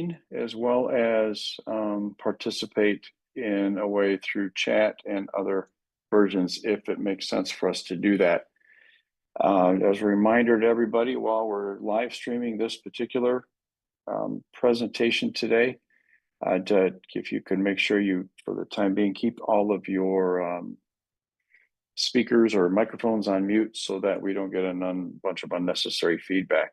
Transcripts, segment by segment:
screen, as well as participate in a way through chat and other versions if it makes sense for us to do that. As a reminder to everybody, while we're live streaming this particular presentation today, if you could make sure you, for the time being, keep all of your speakers or microphones on mute so that we don't get a bunch of unnecessary feedback.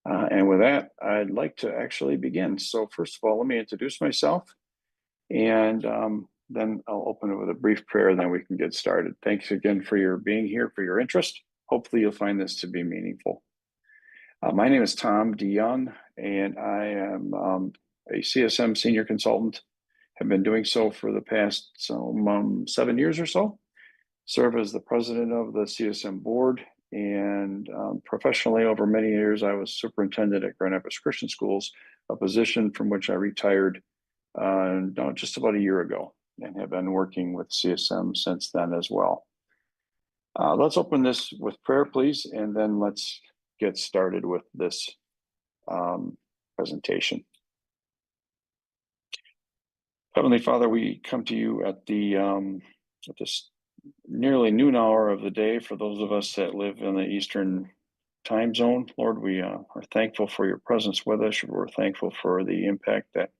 And with that, I'd like to actually begin. So first of all, let me introduce myself, and then I'll open it with a brief prayer, and then we can get started. Thanks again for your being here, for your interest. Hopefully you'll find this to be meaningful. My name is Tom DeJonge, and I am a CSM senior consultant. Have been doing so for the past 7 years or so. Serve as the president of the CSM board, and professionally over many years, I was superintendent at Grand Rapids Christian Schools, a position from which I retired just about a year ago, and have been working with CSM since then as well. Let's open this with prayer, please, and then let's get started with this presentation. Heavenly Father, we come to you at this nearly noon hour of the day for those of us that live in the Eastern time zone. Lord, we are thankful for your presence with us. We're thankful for the impact that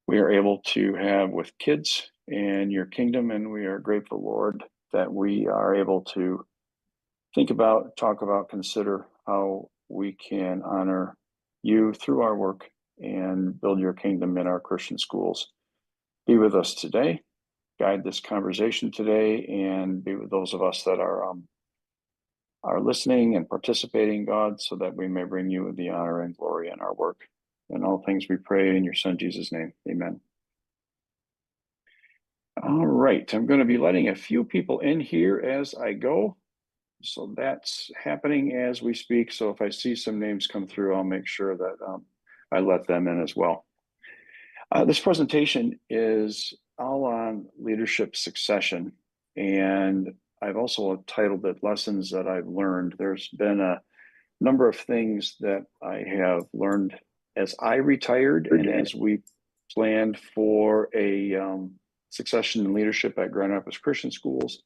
we are able to have with kids and your kingdom, and we are grateful, Lord, that we are able to think about, talk about, consider how we can honor you through our work and build your kingdom in our Christian schools. Be with us today, guide this conversation today, and be with those of us that are listening and participating, God, so that we may bring you the honor and glory in our work. In all things we pray in your Son, Jesus' name, amen. All right, I'm going to be letting a few people in here as I go. So that's happening as we speak. So if I see some names come through, I'll make sure that I let them in as well. This presentation is all on leadership succession, and I've also titled it Lessons That I've Learned. There's been a number of things that I have learned as I retired and as we planned for a succession in leadership at Grand Rapids Christian Schools.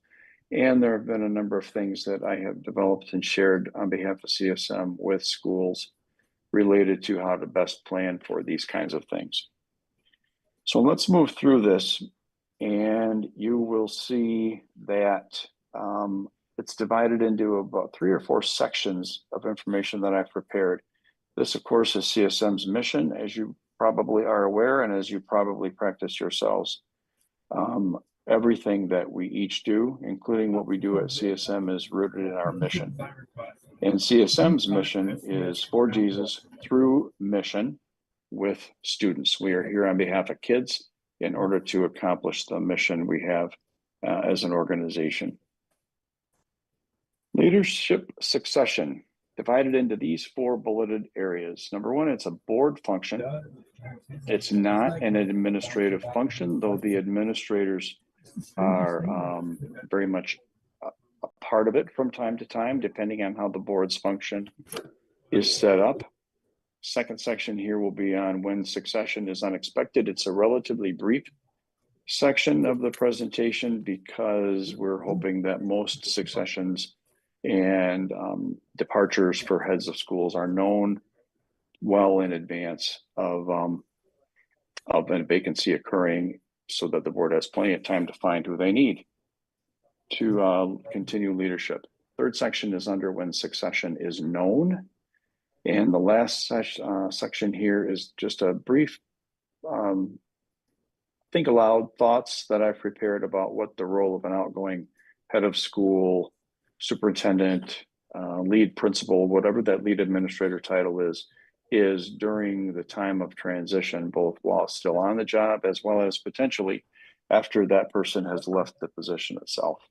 And there have been a number of things that I have developed and shared on behalf of CSM with schools related to how to best plan for these kinds of things. So let's move through this, and you will see that it's divided into about 3 or 4 sections of information that I've prepared. This, of course, is CSM's mission, as you probably are aware, and as you probably practice yourselves. Everything that we each do, including what we do at CSM, is rooted in our mission. And CSM's mission is for Jesus through mission with students. We are here on behalf of kids in order to accomplish the mission we have as an organization. Leadership succession, divided into these 4 bulleted areas. Number 1, it's a board function. It's not an administrative function, though the administrators are very much a part of it from time to time, depending on how the board's function is set up. Second section here will be on when succession is unexpected. It's a relatively brief section of the presentation because we're hoping that most successions and departures for heads of schools are known well in advance of a vacancy occurring, so that the board has plenty of time to find who they need to continue leadership. Third section is under when succession is known. And the last section here is just a brief think aloud thoughts that I've prepared about what the role of an outgoing head of school, superintendent, lead principal, whatever that lead administrator title is during the time of transition, both while still on the job as well as potentially after that person has left the position itself.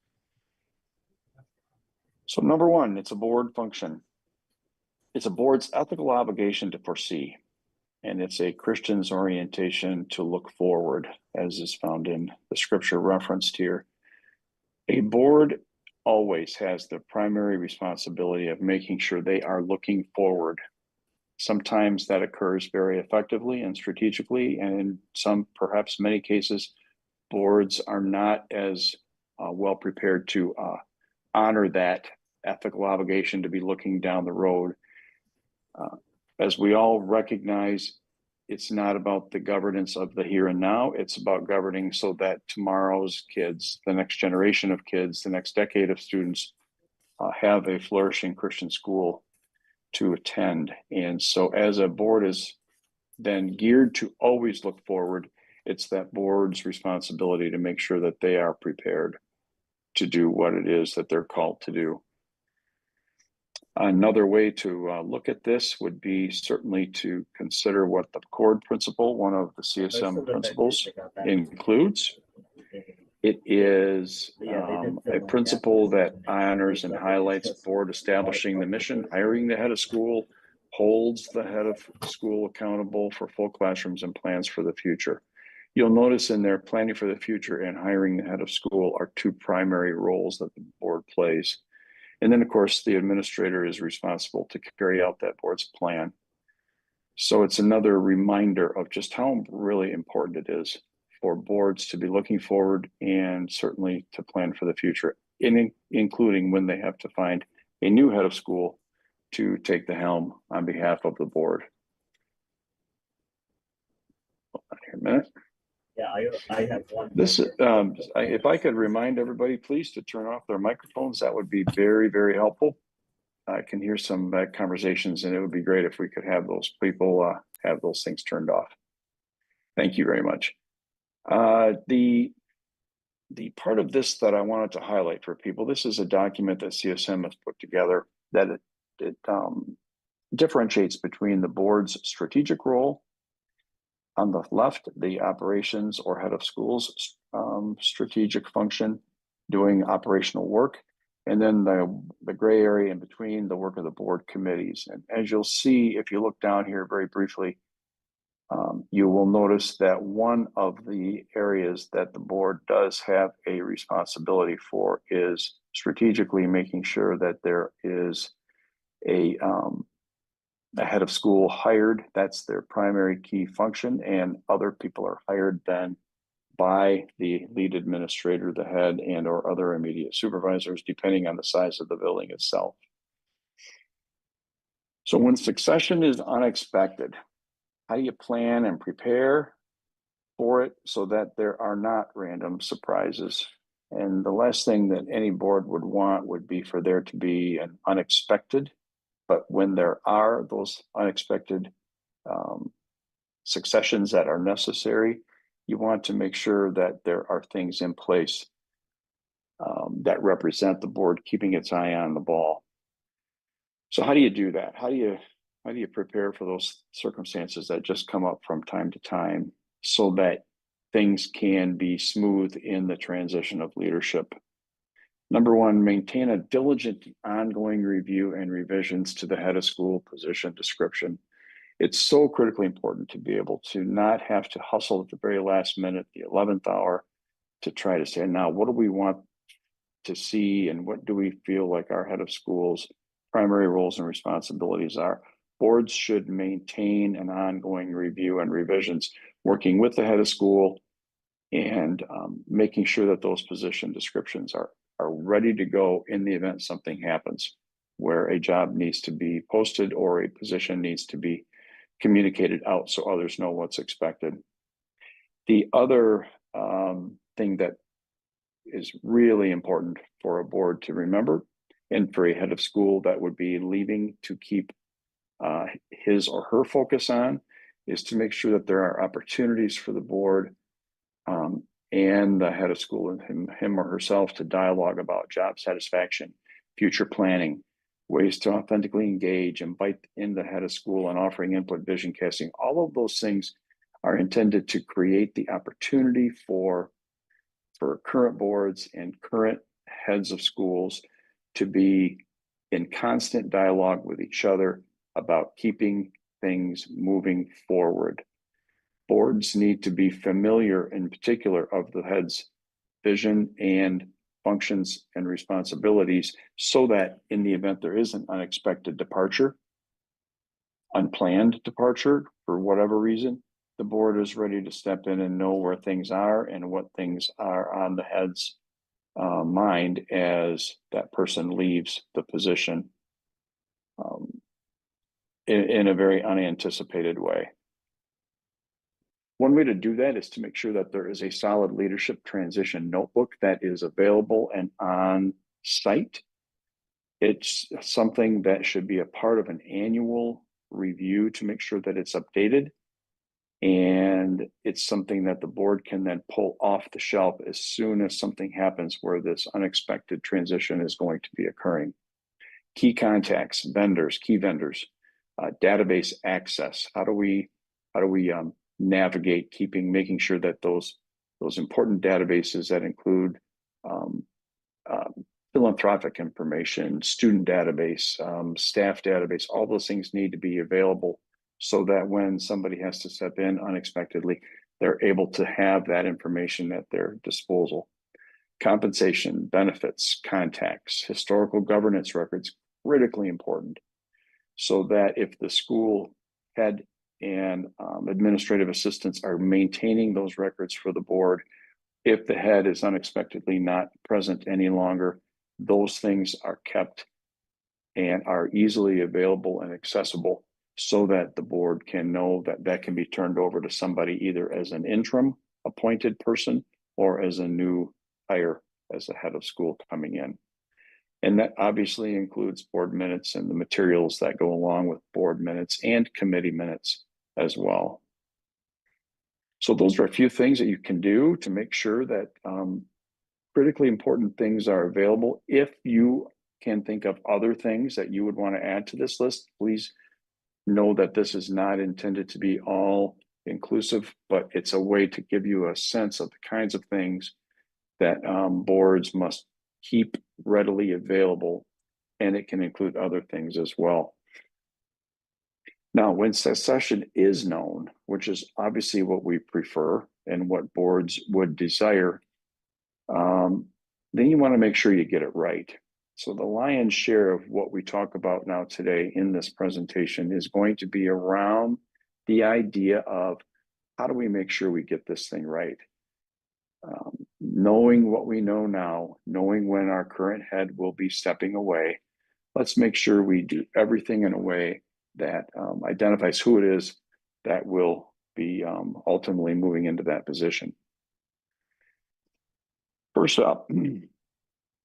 So number 1, it's a board function. It's a board's ethical obligation to foresee, and it's a Christian's orientation to look forward, as is found in the scripture referenced here. A board always has the primary responsibility of making sure they are looking forward Sometimes that occurs very effectively and strategically, and in some, perhaps many cases, boards are not as well prepared to honor that ethical obligation to be looking down the road. As we all recognize, it's not about the governance of the here and now. It's about governing so that tomorrow's kids, the next generation of kids, the next decade of students have a flourishing Christian school to attend. And so as a board is then geared to always look forward, it's that board's responsibility to make sure that they are prepared to do what it is that they're called to do. Another way to look at this would be certainly to consider what the cord principle, one of the CSM principles, includes. It is a principle that honors and highlights board establishing the mission, hiring the head of school, holds the head of school accountable for full classrooms and plans for the future. You'll notice in there, planning for the future and hiring the head of school are two primary roles that the board plays. And then, of course, the administrator is responsible to carry out that board's plan. So it's another reminder of just how really important it is for boards to be looking forward and certainly to plan for the future, including when they have to find a new head of school to take the helm on behalf of the board. Hold on here a minute. Yeah, I have one. This, if I could remind everybody, please, to turn off their microphones, that would be very, very helpful. I can hear some conversations, and it would be great if we could have those people have those things turned off. Thank you very much. The part of this that I wanted to highlight for people, this is a document that CSM has put together that it differentiates between the board's strategic role. On the left, the operations or head of schools strategic function, doing operational work, and then the gray area in between, the work of the board committees. And as you'll see, if you look down here very briefly, you will notice that one of the areas that the board does have a responsibility for is strategically making sure that there is a head of school hired. That's their primary key function, and other people are hired then by the lead administrator, the head, and or other immediate supervisors, depending on the size of the building itself. So when succession is unexpected, how do you plan and prepare for it so that there are not random surprises? And the last thing that any board would want would be for there to be an unexpected. But when there are those unexpected successions that are necessary, you want to make sure that there are things in place that represent the board keeping its eye on the ball. So how do you do that? How do you prepare for those circumstances that just come up from time to time so that things can be smooth in the transition of leadership? Number one, maintain a diligent ongoing review and revisions to the head of school position description. It's so critically important to be able to not have to hustle at the very last minute, the 11th hour, to try to say, now, what do we want to see and what do we feel like our head of school's primary roles and responsibilities are? Boards should maintain an ongoing review and revisions, working with the head of school and making sure that those position descriptions are ready to go in the event something happens where a job needs to be posted or a position needs to be communicated out so others know what's expected. The other thing that is really important for a board to remember, and for a head of school that would be leaving to keep his or her focus on, is to make sure that there are opportunities for the board and the head of school and him or herself to dialogue about job satisfaction, future planning, ways to authentically engage, invite in the head of school and offering input, vision casting. All of those things are intended to create the opportunity for current boards and current heads of schools to be in constant dialogue with each other about keeping things moving forward. Boards need to be familiar in particular of the head's vision and functions and responsibilities so that in the event there is an unexpected departure, unplanned departure for whatever reason, the board is ready to step in and know where things are and what things are on the head's mind as that person leaves the position in a very unanticipated way. One way to do that is to make sure that there is a solid leadership transition notebook that is available and on site. It's something that should be a part of an annual review to make sure that it's updated. And it's something that the board can then pull off the shelf as soon as something happens where this unexpected transition is going to be occurring. Key contacts, vendors, key vendors, database access. How do we navigate making sure that those important databases that include philanthropic information, student database, staff database, all those things need to be available so that when somebody has to step in unexpectedly, they're able to have that information at their disposal. Compensation, benefits, contacts, historical governance records, critically important, so that if the school head and administrative assistants are maintaining those records for the board, if the head is unexpectedly not present any longer, those things are kept and are easily available and accessible so that the board can know that that can be turned over to somebody either as an interim appointed person or as a new hire as a head of school coming in. And that obviously includes board minutes and the materials that go along with board minutes and committee minutes as well. So those are a few things that you can do to make sure that critically important things are available. If you can think of other things that you would want to add to this list, please know that this is not intended to be all inclusive, but it's a way to give you a sense of the kinds of things that boards must keep readily available, and it can include other things as well. Now, when succession is known, which is obviously what we prefer and what boards would desire, then you want to make sure you get it right. So the lion's share of what we talk about now today in this presentation is going to be around the idea of how do we make sure we get this thing right? Knowing what we know now, knowing when our current head will be stepping away, let's make sure we do everything in a way that identifies who it is that will be ultimately moving into that position. First up,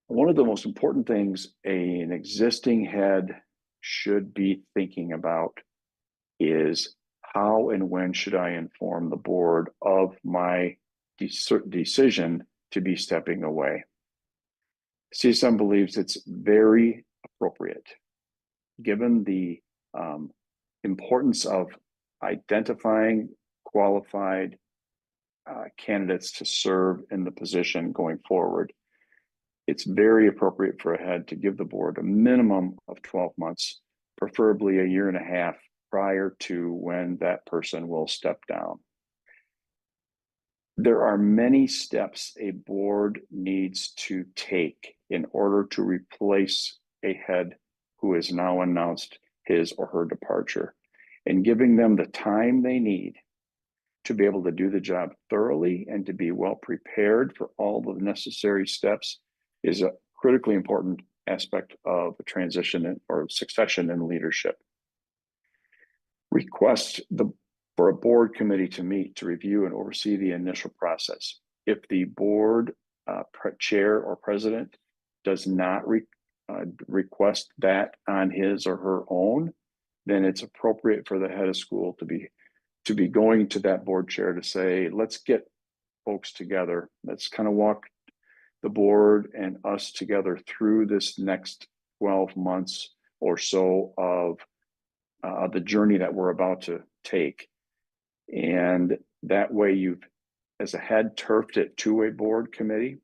one of the most important things an existing head should be thinking about is how and when should I inform the board of my decision to be stepping away. CSM believes it's very appropriate, given the importance of identifying qualified candidates to serve in the position going forward. It's very appropriate for a head to give the board a minimum of 12 months, preferably a year and a half prior to when that person will step down. There are many steps a board needs to take in order to replace a head who has now announced his or her departure, and giving them the time they need to be able to do the job thoroughly and to be well prepared for all the necessary steps is a critically important aspect of a transition or succession in leadership. Request for a board committee to meet to review and oversee the initial process. If the board chair or president does not request that on his or her own, then it's appropriate for the head of school to be going to that board chair to say, let's get folks together. Let's kind of walk the board and us together through this next 12 months or so of the journey that we're about to take. And that way you've, as a head, turfed it to a board committee,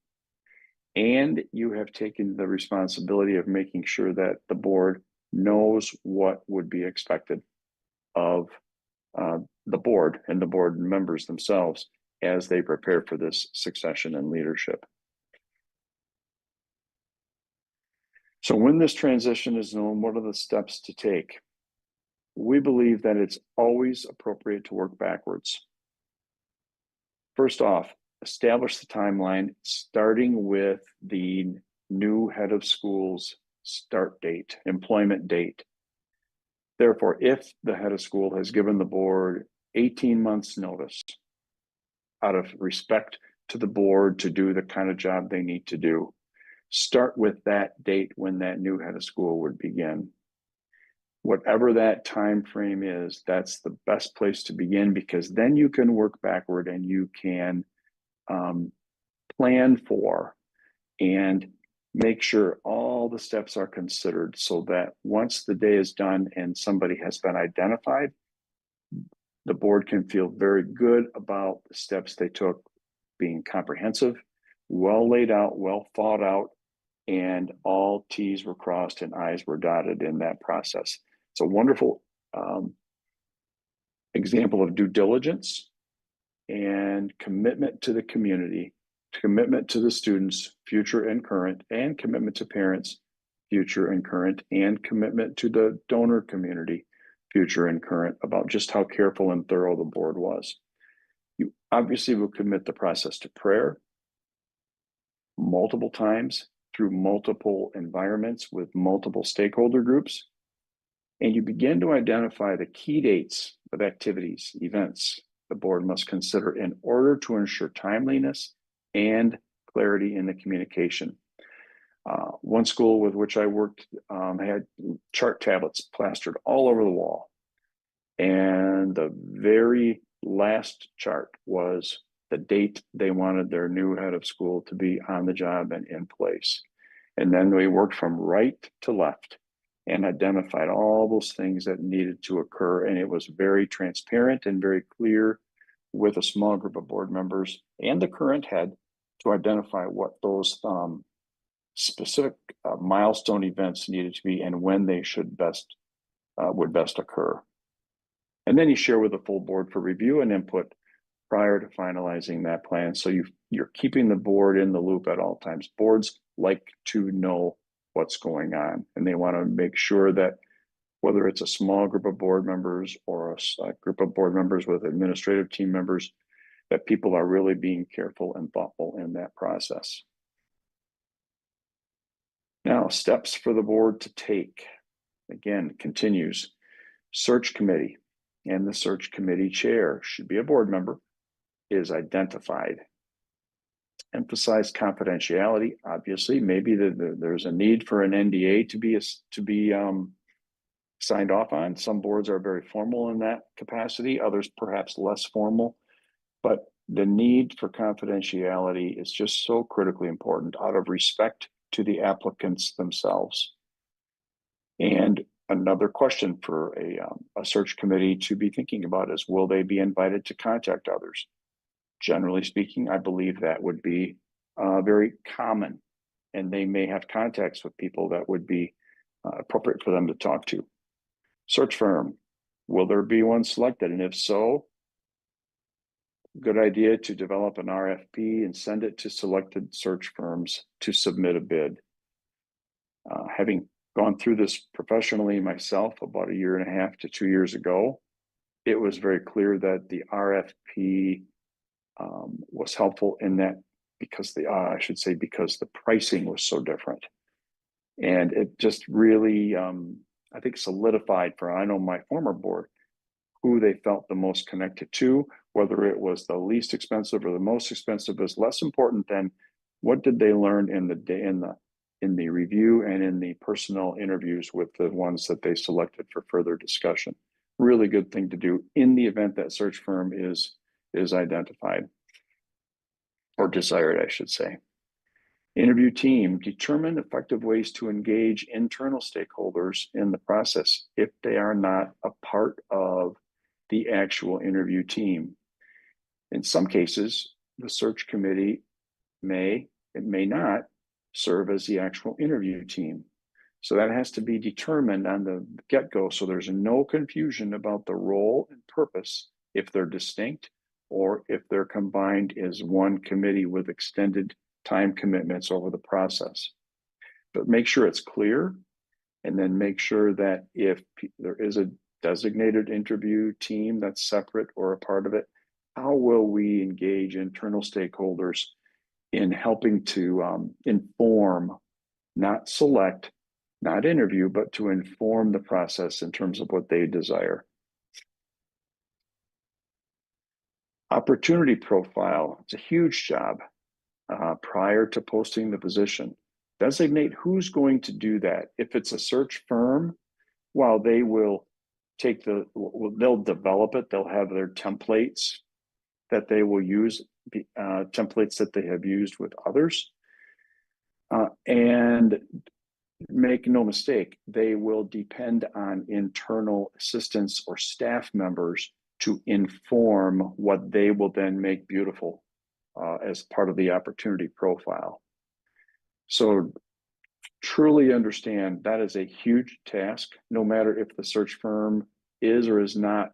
and you have taken the responsibility of making sure that the board knows what would be expected of the board and the board members themselves as they prepare for this succession and leadership. So when this transition is known, what are the steps to take? we believe that it's always appropriate to work backwards. First off, establish the timeline, starting with the new head of school's start date, employment date. Therefore, if the head of school has given the board 18 months notice, out of respect to the board to do the kind of job they need to do, start with that date when that new head of school would begin. Whatever that time frame is, that's the best place to begin, because then you can work backward and you can plan for and make sure all the steps are considered, so that once the day is done and somebody has been identified, the board can feel very good about the steps they took being comprehensive, well laid out, well thought out, and all T's were crossed and I's were dotted in that process. It's a wonderful example of due diligence and commitment to the community, commitment to the students, future and current, and commitment to parents, future and current, and commitment to the donor community, future and current, about just how careful and thorough the board was. You obviously will commit the process to prayer multiple times through multiple environments with multiple stakeholder groups. And you begin to identify the key dates of activities, events the board must consider in order to ensure timeliness and clarity in the communication. One school with which I worked had chart tablets plastered all over the wall. And the very last chart was the date they wanted their new head of school to be on the job and in place. And then we worked from right to left and identified all those things that needed to occur. And it was very transparent and very clear with a small group of board members and the current head to identify what those specific milestone events needed to be and when they should would best occur. And then you share with the full board for review and input prior to finalizing that plan. So you're keeping the board in the loop at all times. Boards like to know what's going on, and they want to make sure that whether it's a small group of board members or a group of board members with administrative team members, that people are really being careful and thoughtful in that process. Now, steps for the board to take. Again, continues. Search committee, and the search committee chair should be a board member, is identified. Emphasize confidentiality. Obviously, maybe there's a need for an NDA to be signed off on. Some boards are very formal in that capacity, others perhaps less formal. But the need for confidentiality is just so critically important out of respect to the applicants themselves. And another question for a search committee to be thinking about is, will they be invited to contact others? Generally speaking, I believe that would be very common, and they may have contacts with people that would be appropriate for them to talk to. Search firm, will there be one selected? And if so, good idea to develop an RFP and send it to selected search firms to submit a bid. Having gone through this professionally myself about 1.5 to 2 years ago, it was very clear that the RFP was helpful in that because because the pricing was so different. And it just really, I think, solidified for, I know my former board, who they felt the most connected to. Whether it was the least expensive or the most expensive is less important than what did they learn in the review and in the personal interviews with the ones that they selected for further discussion. Really good thing to do in the event that search firm is identified, or desired, I should say. Interview team, determine effective ways to engage internal stakeholders in the process if they are not a part of the actual interview team. In some cases, the search committee may not serve as the actual interview team. So that has to be determined on the get-go, so there's no confusion about the role and purpose if they're distinct or if they're combined as one committee with extended time commitments over the process. But make sure it's clear, and then make sure that if there is a designated interview team that's separate or a part of it? How will we engage internal stakeholders in helping to inform, not select, not interview, but to inform the process in terms of what they desire? Opportunity profile, it's a huge job. Prior to posting the position, designate who's going to do that. If it's a search firm, well, they will they'll develop it. They'll have their templates that they will use, templates that they have used with others. And make no mistake, they will depend on internal assistants or staff members to inform what they will then make beautiful as part of the opportunity profile. So truly understand that is a huge task, no matter if the search firm is or is not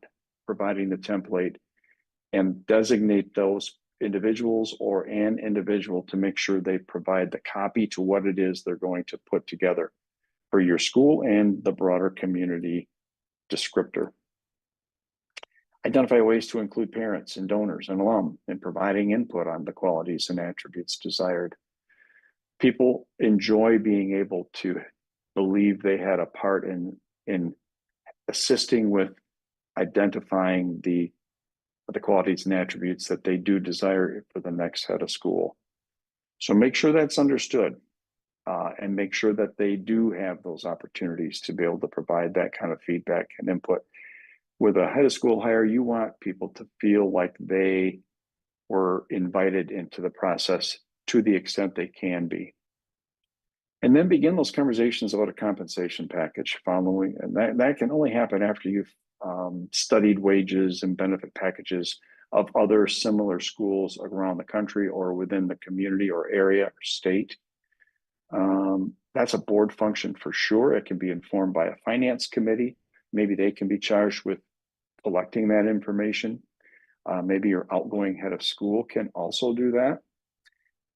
providing the template, and designate those individuals or an individual to make sure they provide the copy to what it is they're going to put together for your school and the broader community descriptor. Identify ways to include parents and donors and alum in providing input on the qualities and attributes desired. People enjoy being able to believe they had a part in assisting with identifying the qualities and attributes that they do desire for the next head of school. So make sure that's understood, and make sure that they do have those opportunities to be able to provide that kind of feedback and input. With a head of school hire, you want people to feel like they were invited into the process to the extent they can be. And then begin those conversations about a compensation package following, and that can only happen after you've studied wages and benefit packages of other similar schools around the country or within the community or area or state. That's a board function for sure. It can be informed by a finance committee. Maybe they can be charged with collecting that information. Maybe your outgoing head of school can also do that.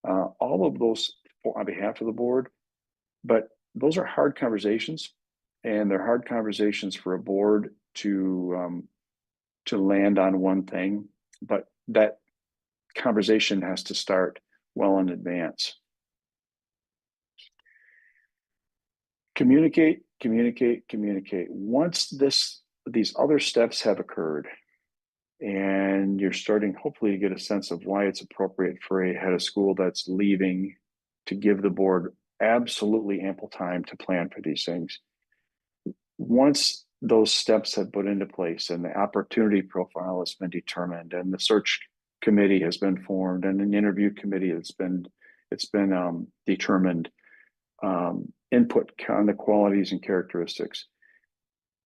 All of those on behalf of the board, but those are hard conversations, and they're hard conversations for a board to land on one thing, but that conversation has to start well in advance. Communicate, communicate, communicate. Once these other steps have occurred, and you're starting hopefully to get a sense of why it's appropriate for a head of school that's leaving to give the board absolutely ample time to plan for these things. Once those steps have put into place and the opportunity profile has been determined and the search committee has been formed and an interview committee has been determined, input on the qualities and characteristics,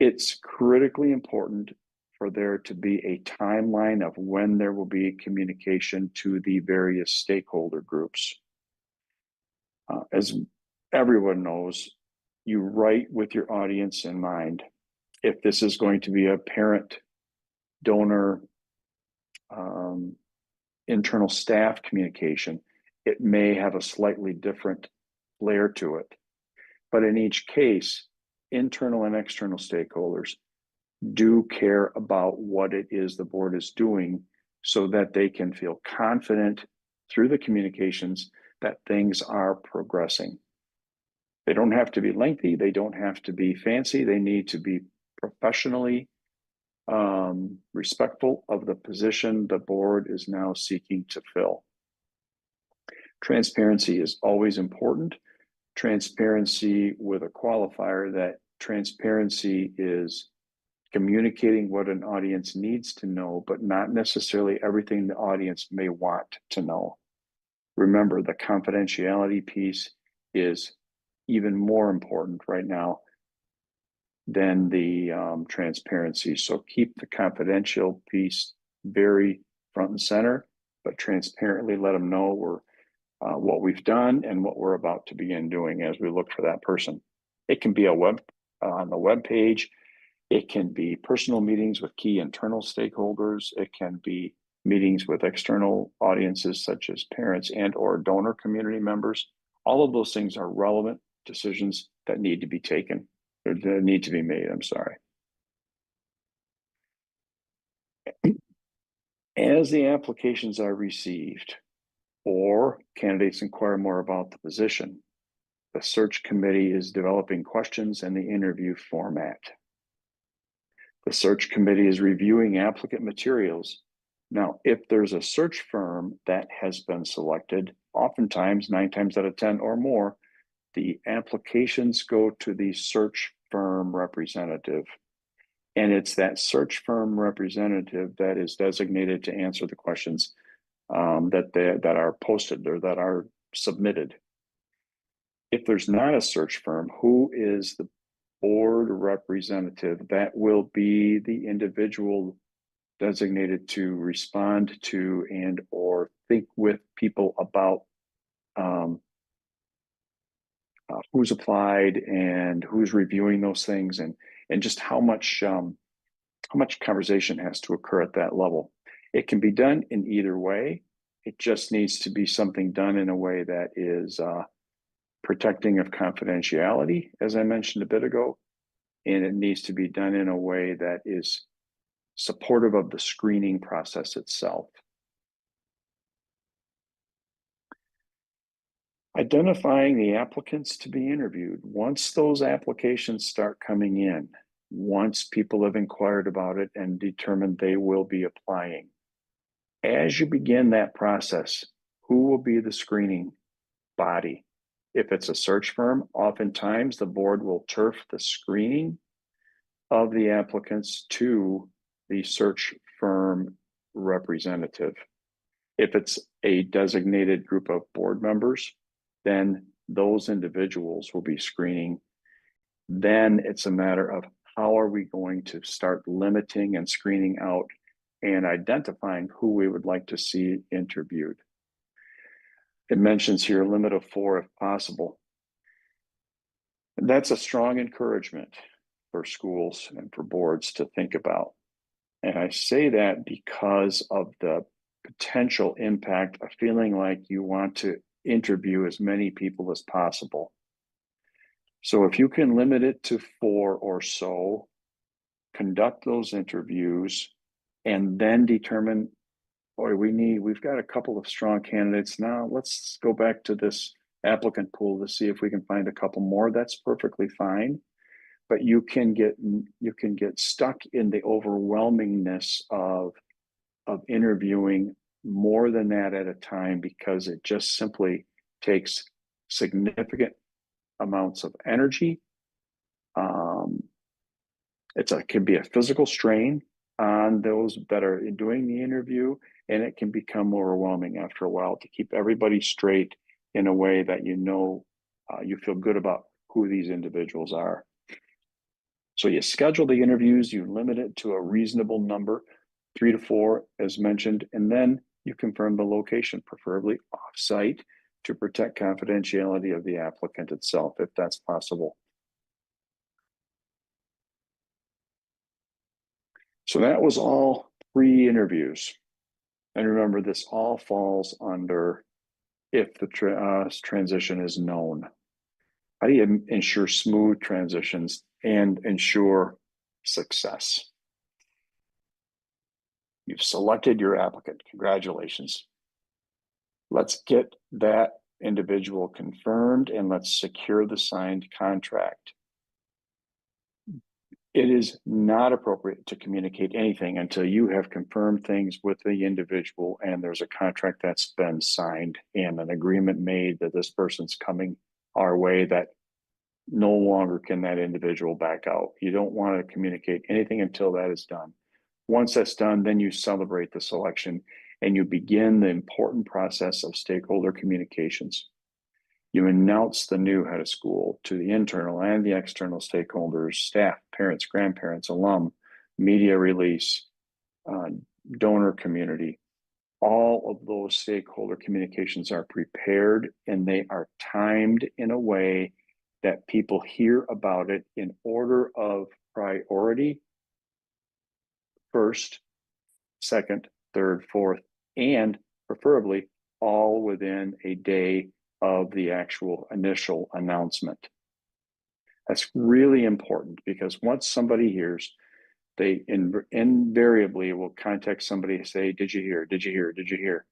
it's critically important for there to be a timeline of when there will be communication to the various stakeholder groups. As everyone knows, you write with your audience in mind. If this is going to be a parent, donor, internal staff communication, it may have a slightly different flair to it. But in each case, internal and external stakeholders do care about what it is the board is doing so that they can feel confident through the communications that things are progressing. They don't have to be lengthy. They don't have to be fancy. They need to be professionally respectful of the position the board is now seeking to fill. Transparency is always important. Transparency with a qualifier that transparency is communicating what an audience needs to know, but not necessarily everything the audience may want to know. Remember, the confidentiality piece is even more important right now than the transparency. So keep the confidential piece very front and center, but transparently let them know what we've done and what we're about to begin doing as we look for that person. It can be on the web page. It can be personal meetings with key internal stakeholders. It can be meetings with external audiences such as parents and or donor community members. All of those things are relevant decisions that need to be taken, or that need to be made, I'm sorry. As the applications are received or candidates inquire more about the position, the search committee is developing questions and the interview format. The search committee is reviewing applicant materials. Now, if there's a search firm that has been selected, oftentimes 9 times out of 10 or more, the applications go to the search firm representative. And it's that search firm representative that is designated to answer the questions that are posted or that are submitted. If there's not a search firm, who is the board representative? That will be the individual designated to respond to and or think with people about who's applied and who's reviewing those things, and just how much conversation has to occur at that level. It can be done in either way. It just needs to be something done in a way that is protecting of confidentiality, as I mentioned a bit ago, and it needs to be done in a way that is supportive of the screening process itself. Identifying the applicants to be interviewed. Once those applications start coming in, once people have inquired about it and determined they will be applying, as you begin that process, who will be the screening body? If it's a search firm, oftentimes the board will turf the screening of the applicants to the search firm representative. If it's a designated group of board members, then those individuals will be screening. Then it's a matter of how are we going to start limiting and screening out and identifying who we would like to see interviewed. It mentions here a limit of 4 if possible. And that's a strong encouragement for schools and for boards to think about. And I say that because of the potential impact of feeling like you want to interview as many people as possible. So if you can limit it to 4 or so, conduct those interviews, and then determine, boy, we've got a couple of strong candidates. Now let's go back to this applicant pool to see if we can find a couple more. That's perfectly fine. But you can get stuck in the overwhelmingness of interviewing more than that at a time, because it just simply takes significant amounts of energy. It can be a physical strain on those that are doing the interview, and it can become overwhelming after a while to keep everybody straight in a way that you feel good about who these individuals are. So you schedule the interviews, you limit it to a reasonable number, 3 to 4 as mentioned, and then you confirm the location, preferably off-site, to protect confidentiality of the applicant itself, if that's possible. So that was all pre-interviews. And remember, this all falls under if the transition is known. How do you ensure smooth transitions and ensure success? You've selected your applicant. Congratulations. Let's get that individual confirmed and let's secure the signed contract. It is not appropriate to communicate anything until you have confirmed things with the individual and there's a contract that's been signed and an agreement made that this person's coming our way, that no longer can that individual back out. You don't want to communicate anything until that is done. Once that's done, then you celebrate the selection and you begin the important process of stakeholder communications. You announce the new head of school to the internal and the external stakeholders, staff, parents, grandparents, alum, media release, donor community. All of those stakeholder communications are prepared and they are timed in a way that people hear about it in order of priority: first, second, third, fourth, and preferably all within a day of the actual initial announcement. That's really important because once somebody hears they invariably will contact somebody and say, did you hear? Did you hear? Did you hear?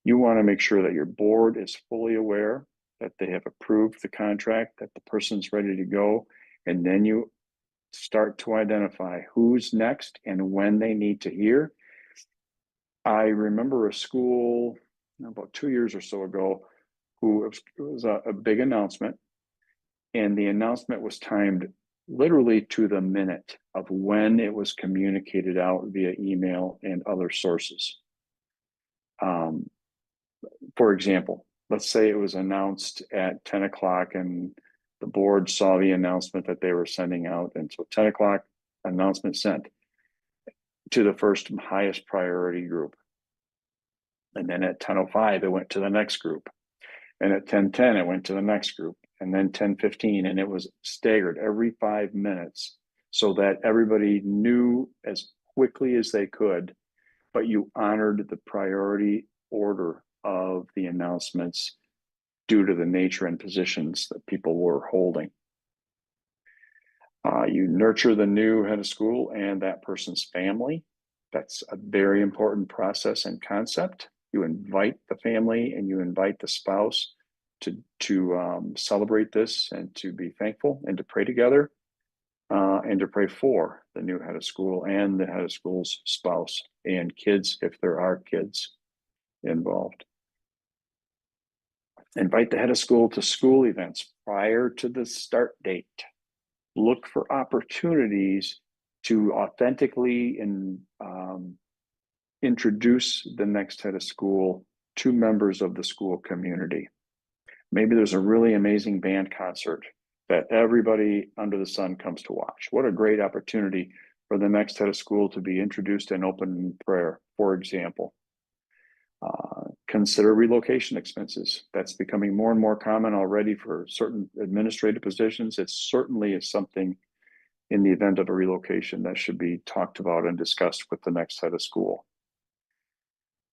You want to make sure that your board is fully aware that they have approved the contract, that the person's ready to go, and then you start to identify who's next and when they need to hear. I remember a school about 2 years or so ago who it was a big announcement, and the announcement was timed literally to the minute of when it was communicated out via email and other sources. For example, let's say it was announced at 10 o'clock and the board saw the announcement that they were sending out. And so 10 o'clock announcement sent to the first highest priority group. And then at 10:05, it went to the next group. And at 10:10, it went to the next group. And then 10:15, and it was staggered every 5 minutes so that everybody knew as quickly as they could, but you honored the priority order of the announcements due to the nature and positions that people were holding. You nurture the new head of school and that person's family. That's a very important process and concept. You invite the family and you invite the spouse to celebrate this and to be thankful and to pray together and to pray for the new head of school and the head of school's spouse and kids if there are kids involved. Invite the head of school to school events prior to the start date. Look for opportunities to authentically introduce the next head of school to members of the school community. Maybe there's a really amazing band concert that everybody under the sun comes to watch. What a great opportunity for the next head of school to be introduced and open in prayer, for example. Consider relocation expenses. That's becoming more and more common already for certain administrative positions. It certainly is something in the event of a relocation that should be talked about and discussed with the next head of school.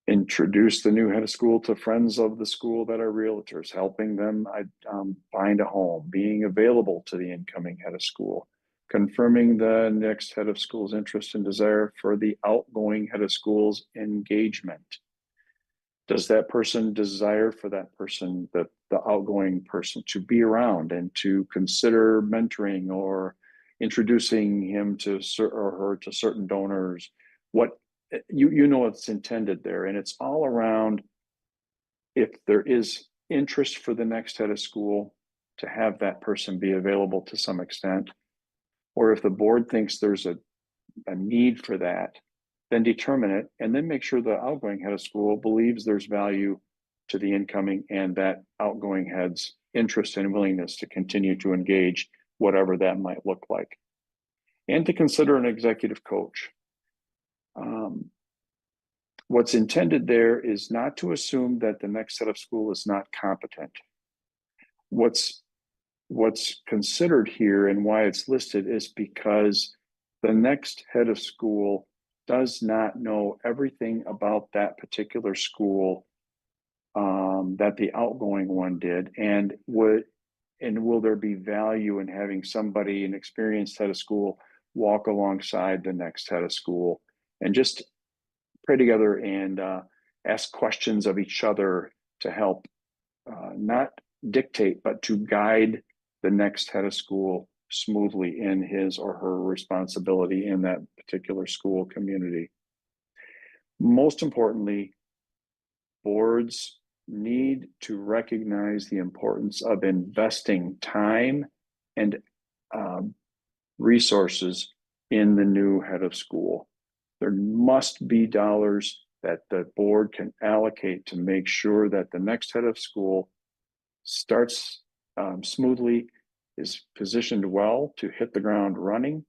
Introduce the new head of school to friends of the school that are realtors, helping them find a home, being available to the incoming head of school, confirming the next head of school's interest and desire for the outgoing head of school's engagement. Does that person desire for that person, the outgoing person, to be around and to consider mentoring or introducing him to or her to certain donors? What you know it's intended there, and it's all around if there is interest for the next head of school to have that person be available to some extent, or if the board thinks there's a need for that, then determine it, and then make sure the outgoing head of school believes there's value to the incoming and that outgoing head's interest and willingness to continue to engage, whatever that might look like. And to consider an executive coach. What's intended there is not to assume that the next head of school is not competent. What's considered here and why it's listed is because the next head of school does not know everything about that particular school that the outgoing one did, and will there be value in having somebody, an experienced head of school, walk alongside the next head of school and just pray together and ask questions of each other to help not dictate, but to guide the next head of school smoothly in his or her responsibility in that particular school community. Most importantly, boards need to recognize the importance of investing time and resources in the new head of school. There must be dollars that the board can allocate to make sure that the next head of school starts smoothly, is positioned well to hit the ground running,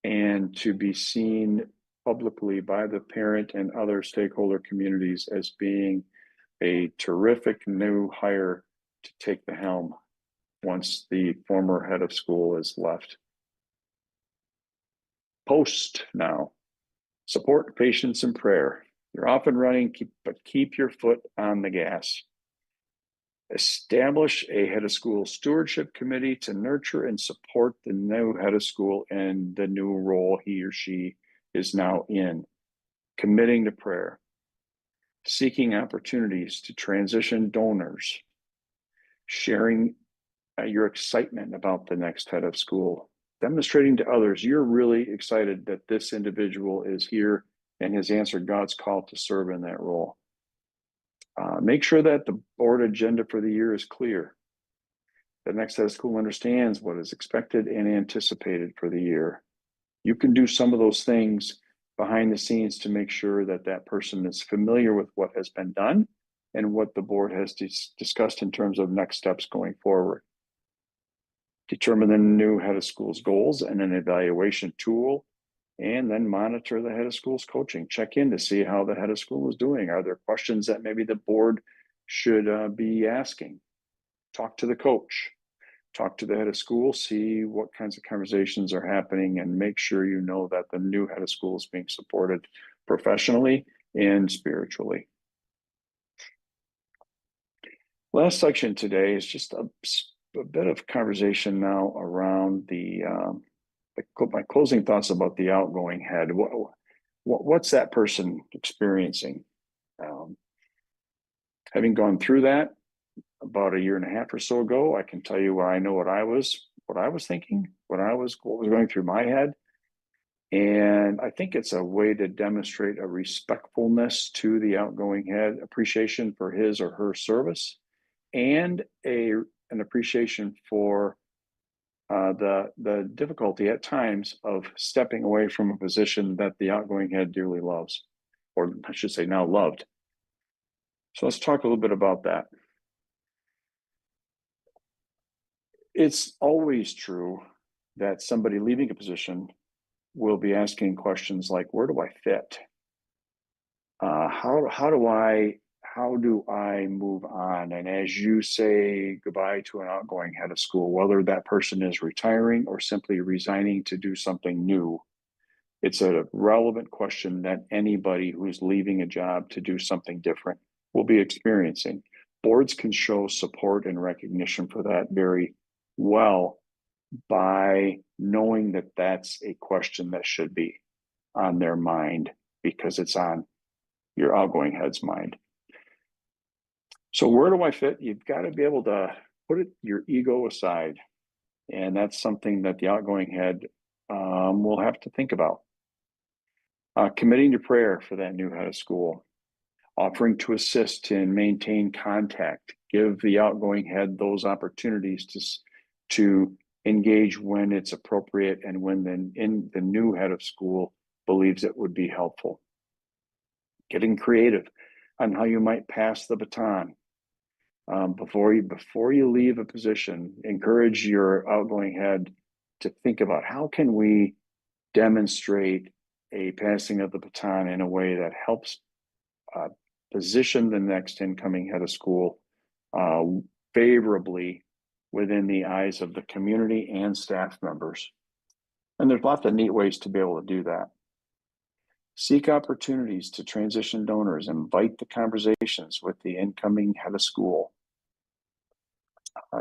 and to be seen publicly by the parent and other stakeholder communities as being a terrific new hire to take the helm once the former head of school is left. Post now. Support, patience, and prayer. You're off and running, but keep your foot on the gas. Establish a head of school stewardship committee to nurture and support the new head of school and the new role he or she is now in. Committing to prayer. Seeking opportunities to transition donors. Sharing your excitement about the next head of school. Demonstrating to others you're really excited that this individual is here and has answered God's call to serve in that role. Make sure that the board agenda for the year is clear. The next head of school understands what is expected and anticipated for the year. You can do some of those things behind the scenes to make sure that that person is familiar with what has been done and what the board has discussed in terms of next steps going forward. Determine the new head of school's goals and an evaluation tool, and then monitor the head of school's coaching. Check in to see how the head of school is doing. Are there questions that maybe the board should be asking? Talk to the coach. Talk to the head of school, see what kinds of conversations are happening, and make sure you know that the new head of school is being supported professionally and spiritually. Last section today is just a bit of conversation now around my closing thoughts about the outgoing head. What's that person experiencing? Having gone through that about a year and a half or so ago, I can tell you where I know what I was thinking, what was going through my head. And I think it's a way to demonstrate a respectfulness to the outgoing head, appreciation for his or her service, and an appreciation for the difficulty at times of stepping away from a position that the outgoing head dearly loves, or I should say now loved. So let's talk a little bit about that. It's always true that somebody leaving a position will be asking questions like, where do I fit? How do I move on? And as you say goodbye to an outgoing head of school, whether that person is retiring or simply resigning to do something new, it's a relevant question that anybody who's leaving a job to do something different will be experiencing. Boards can show support and recognition for that very well by knowing that that's a question that should be on their mind because it's on your outgoing head's mind. So where do I fit? You've got to be able to put your ego aside. And that's something that the outgoing head will have to think about. Committing to prayer for that new head of school. Offering to assist and maintain contact. Give the outgoing head those opportunities to engage when it's appropriate and when the new head of school believes it would be helpful. Getting creative on how you might pass the baton. Before you leave a position, encourage your outgoing head to think about how can we demonstrate a passing of the baton in a way that helps position the next incoming head of school favorably within the eyes of the community and staff members. And there's lots of neat ways to be able to do that. Seek opportunities to transition donors, invite the conversations with the incoming head of school.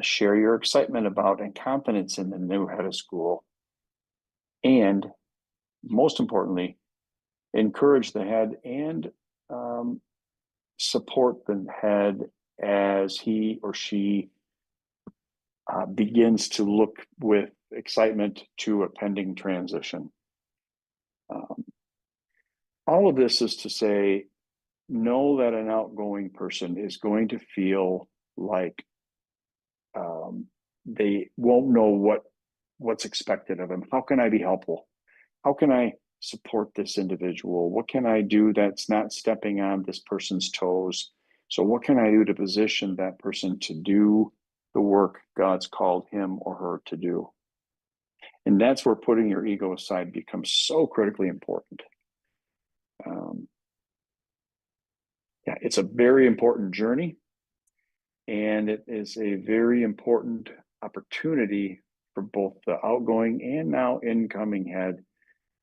Share your excitement about and confidence in the new head of school. And most importantly, encourage the head and support the head as he or she begins to look with excitement to a pending transition. All of this is to say, know that an outgoing person is going to feel like they won't know what's expected of them. How can I be helpful? How can I support this individual? What can I do that's not stepping on this person's toes? So what can I do to position that person to do the work God's called him or her to do? And that's where putting your ego aside becomes so critically important. It's a very important journey, and it is a very important opportunity for both the outgoing and now incoming head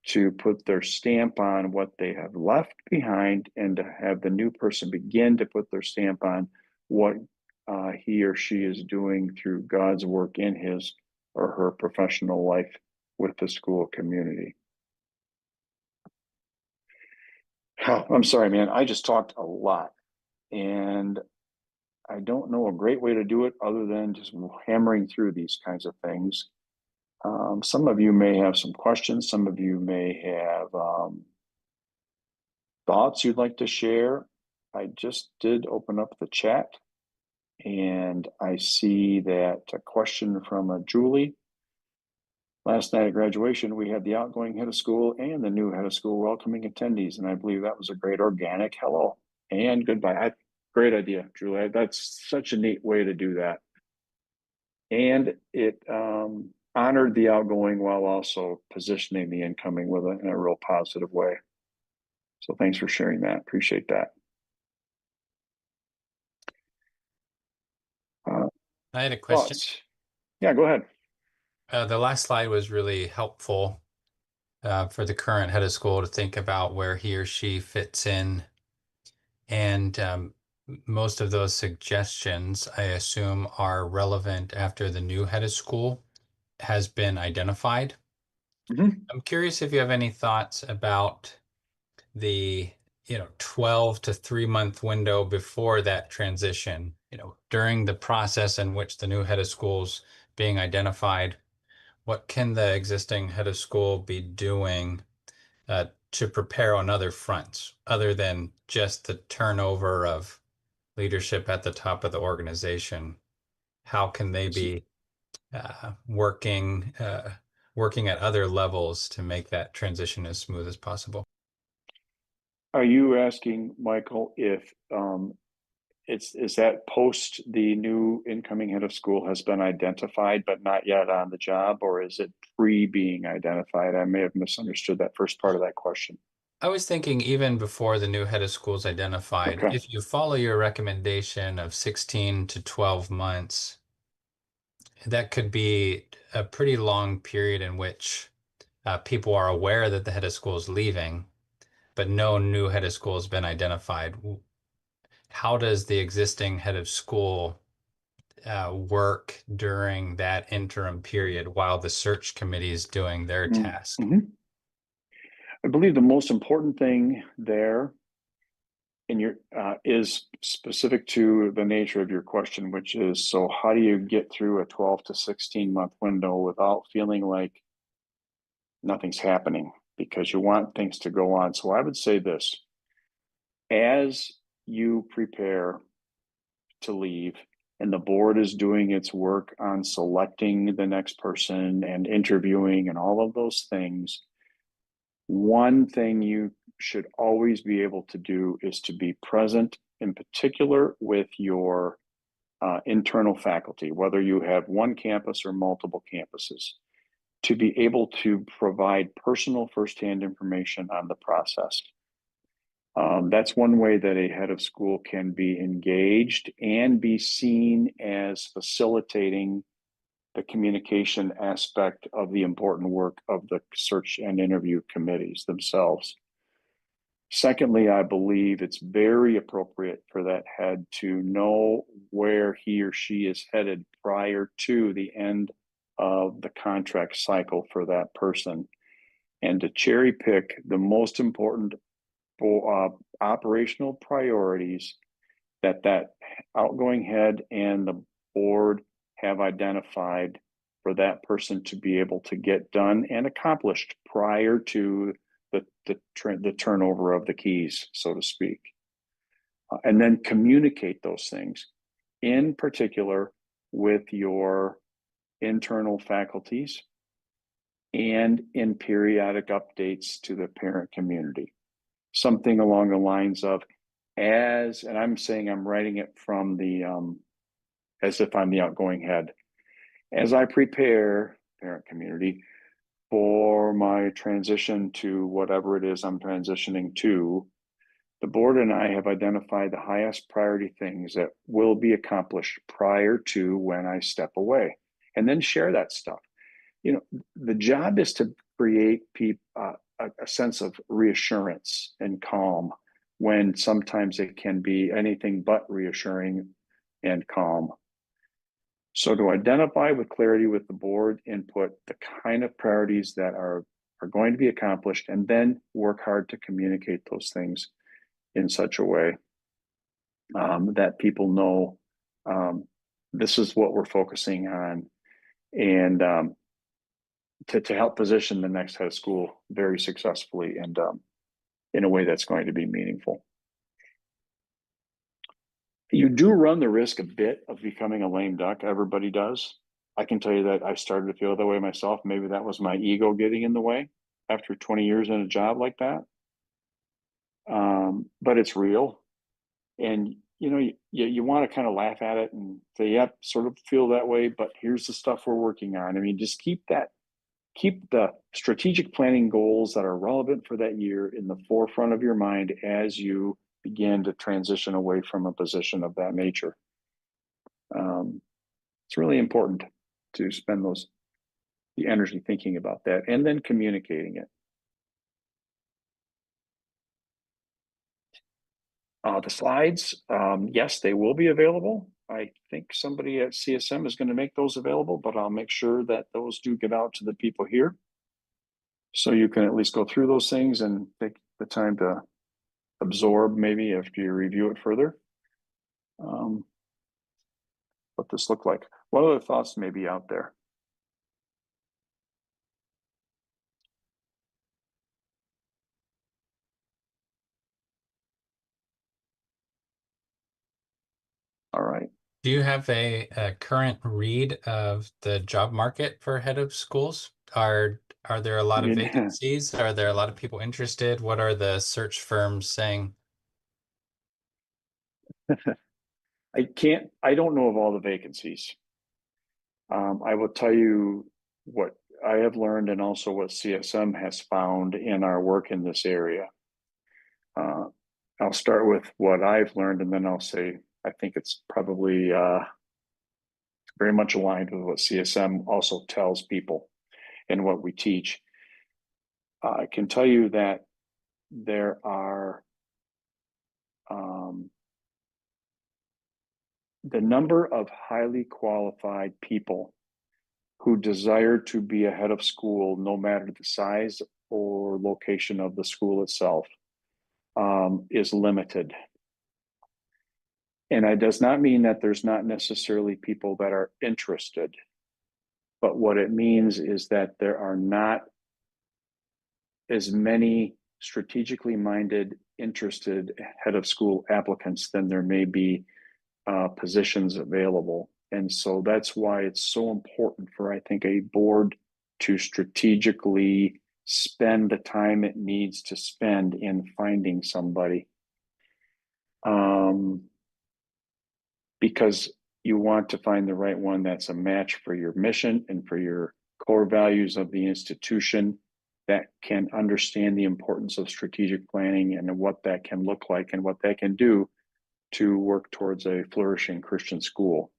to put their stamp on what they have left behind and to have the new person begin to put their stamp on what he or she is doing through God's work in his or her professional life with the school community. Oh, I'm sorry, man. I just talked a lot, and I don't know a great way to do it other than just hammering through these kinds of things. Some of you may have some questions. Some of you may have thoughts you'd like to share. I just did open up the chat, and I see that a question from Julie. Last night at graduation, we had the outgoing head of school and the new head of school welcoming attendees, and I believe that was a great organic hello and goodbye. Great idea, Julie. That's such a neat way to do that. And it honored the outgoing while also positioning the incoming in a real positive way. So thanks for sharing that. Appreciate that. I had a question. Thoughts? Yeah, go ahead. The last slide was really helpful for the current head of school to think about where he or she fits in. And most of those suggestions, I assume, are relevant after the new head of school has been identified. I'm curious if you have any thoughts about the 12 to 3 month window before that transition, during the process in which the new head of school's being identified. What can the existing head of school be doing to prepare on other fronts other than just the turnover of leadership at the top of the organization? How can they be working at other levels to make that transition as smooth as possible? Are you asking, Michael, if is that post the new incoming head of school has been identified but not yet on the job, or is it pre being identified? I may have misunderstood that first part of that question. I was thinking even before the new head of school is identified, Okay. if you follow your recommendation of 16 to 12 months, that could be a pretty long period in which people are aware that the head of school is leaving, but no new head of school has been identified. How does the existing head of school work during that interim period while the search committee is doing their task? I believe the most important thing there in your is specific to the nature of your question, which is, so how do you get through a 12 to 16 month window without feeling like nothing's happening, because you want things to go on? So I would say this: as you prepare to leave and the board is doing its work on selecting the next person and interviewing and all of those things, one thing you should always be able to do is to be present, in particular with your internal faculty, whether you have one campus or multiple campuses, to be able to provide personal firsthand information on the process. That's one way that a head of school can be engaged and be seen as facilitating the communication aspect of the important work of the search and interview committees themselves. Secondly, I believe it's very appropriate for that head to know where he or she is headed prior to the end of the contract cycle for that person, and to cherry pick the most important operational priorities that outgoing head and the board have identified for that person to be able to get done and accomplished prior to the turnover of the keys, so to speak. And then communicate those things, in particular with your internal faculties and in periodic updates to the parent community. Something along the lines of, and I'm saying I'm writing it from as if I'm the outgoing head, as I prepare parent community for my transition to whatever it is I'm transitioning to, the board and I have identified the highest priority things that will be accomplished prior to when I step away, and then share that stuff. The job is to create a sense of reassurance and calm when sometimes it can be anything but reassuring and calm. So to identify with clarity with the board input the kind of priorities that are going to be accomplished, and then work hard to communicate those things in such a way that people know this is what we're focusing on, and to help position the next head of school very successfully and in a way that's going to be meaningful. You do run the risk a bit of becoming a lame duck. Everybody does. I can tell you that I started to feel that way myself. Maybe that was my ego getting in the way after 20 years in a job like that. But it's real. And, you know, you want to kind of laugh at it and say, yep, sort of feel that way, but here's the stuff we're working on. I mean, just keep the strategic planning goals that are relevant for that year in the forefront of your mind as you begin to transition away from a position of that nature. It's really important to spend the energy thinking about that and then communicating it. The slides, yes, they will be available. I think somebody at CSM is going to make those available, but I'll make sure that those do get out to the people here, so you can at least go through those things and take the time to absorb maybe if you review it further. What this looked like. What other thoughts may be out there? All right. Do you have a current read of the job market for head of schools? Are there a lot of vacancies? Are there a lot of people interested? What are the search firms saying? I don't know of all the vacancies. I will tell you what I have learned and also what CSM has found in our work in this area. I'll start with what I've learned, and then I'll say I think it's probably very much aligned with what CSM also tells people and what we teach. I can tell you that there are the number of highly qualified people who desire to be a head of school, no matter the size or location of the school itself, is limited. And it does not mean that there's not necessarily people that are interested, but what it means is that there are not as many strategically minded, interested head of school applicants than there may be positions available. And so that's why it's so important for, I think, a board to strategically spend the time it needs to spend in finding somebody. Because you want to find the right one that's a match for your mission and for your core values of the institution, that can understand the importance of strategic planning and what that can look like and what that can do to work towards a flourishing Christian school.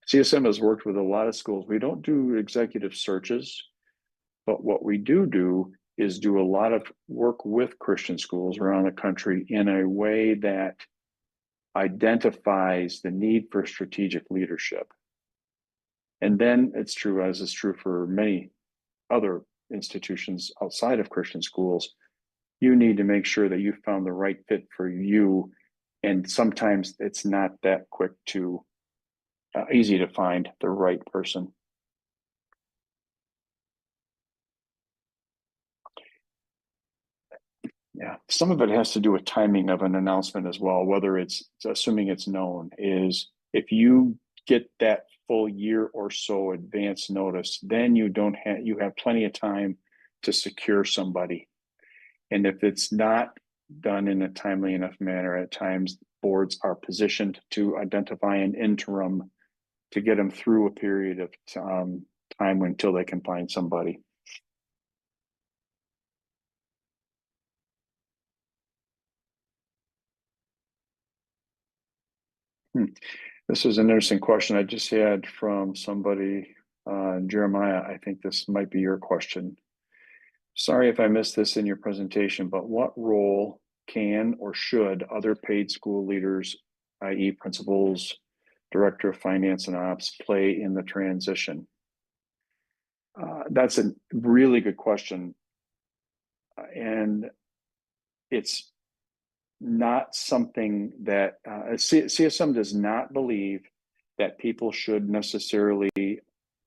CSM has worked with a lot of schools. We don't do executive searches, but what we do is do a lot of work with Christian schools around the country in a way that identifies the need for strategic leadership. And then it's true, as is true for many other institutions outside of Christian schools, you need to make sure that you found the right fit for you. And sometimes it's not that quick to easy to find the right person. Yeah, some of it has to do with timing of an announcement as well, whether it's assuming it's known, is if you get that full year or so advance notice, then you have plenty of time to secure somebody. And if it's not done in a timely enough manner, at times boards are positioned to identify an interim to get them through a period of time until they can find somebody. This is an interesting question I just had from somebody, Jeremiah. I think this might be your question. Sorry if I missed this in your presentation, but what role can or should other paid school leaders, i.e. principals, director of finance and ops, play in the transition? That's a really good question. And it's not something that CSM does not believe that people should necessarily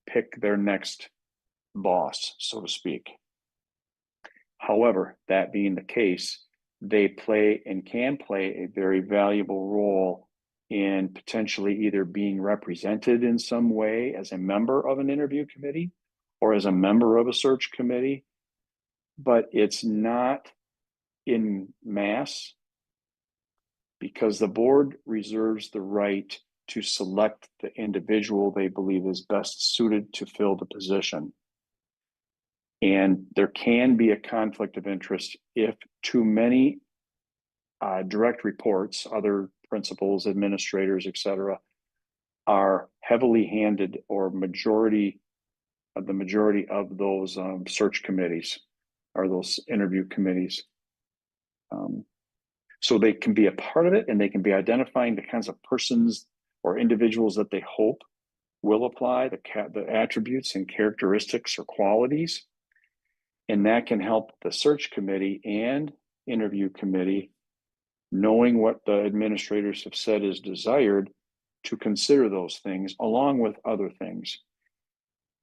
pick their next boss, so to speak. However, that being the case, they play and can play a very valuable role in potentially either being represented in some way as a member of an interview committee or as a member of a search committee, but it's not in mass because the board reserves the right to select the individual they believe is best suited to fill the position. And there can be a conflict of interest if too many direct reports, other principals, administrators, etc., are heavily handed or the majority of those search committees or those interview committees. So they can be a part of it and they can be identifying the kinds of persons or individuals that they hope will apply, the attributes and characteristics or qualities. And that can help the search committee and interview committee, knowing what the administrators have said is desired, to consider those things along with other things.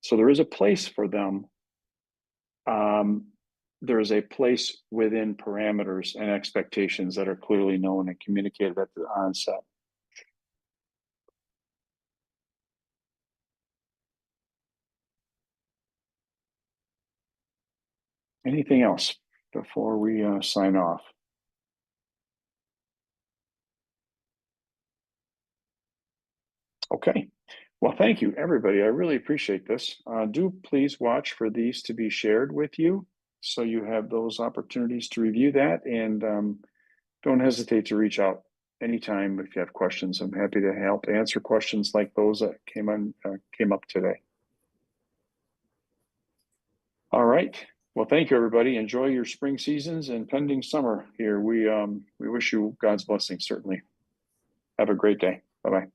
So there is a place for them. There is a place within parameters and expectations that are clearly known and communicated at the onset. Anything else before we sign off? Okay. Well, thank you, everybody. I really appreciate this. Do please watch for these to be shared with you so you have those opportunities to review that, and don't hesitate to reach out anytime if you have questions. I'm happy to help answer questions like those that came up today. All right. Well, thank you, everybody. Enjoy your spring seasons and pending summer here. We wish you God's blessing, certainly. Have a great day. Bye-bye.